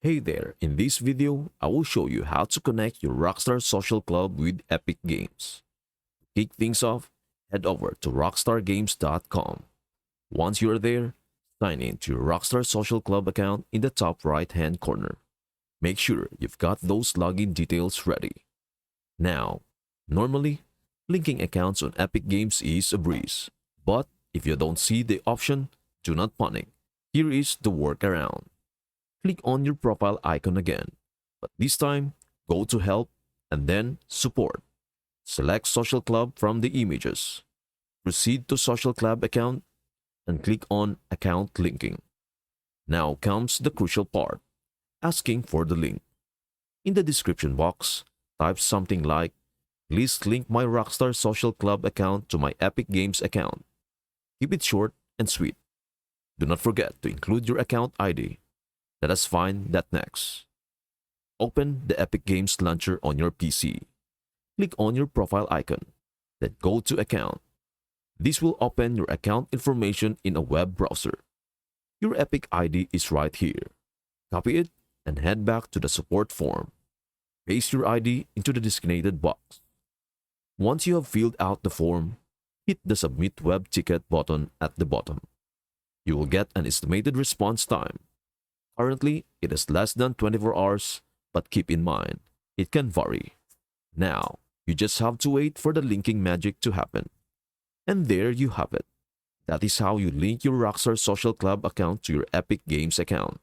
Hey there, in this video, I will show you how to connect your Rockstar Social Club with Epic Games. To kick things off, head over to rockstargames.com. Once you're there, sign in to your Rockstar Social Club account in the top right-hand corner. Make sure you've got those login details ready. Now, normally, linking accounts on Epic Games is a breeze. But if you don't see the option, do not panic. Here is the workaround. Click on your profile icon again, but this time, go to Help and then Support. Select Social Club from the images. Proceed to Social Club account and click on Account Linking. Now comes the crucial part, asking for the link. In the description box, type something like, "Please link my Rockstar Social Club account to my Epic Games account." Keep it short and sweet. Do not forget to include your account ID. Let us find that next. Open the Epic Games launcher on your PC. Click on your profile icon, then go to Account. This will open your account information in a web browser. Your Epic ID is right here. Copy it and head back to the support form. Paste your ID into the designated box. Once you have filled out the form, hit the Submit Web Ticket button at the bottom. You will get an estimated response time. Currently, it is less than 24 hours, but keep in mind, it can vary. Now, you just have to wait for the linking magic to happen. And there you have it. That is how you link your Rockstar Social Club account to your Epic Games account.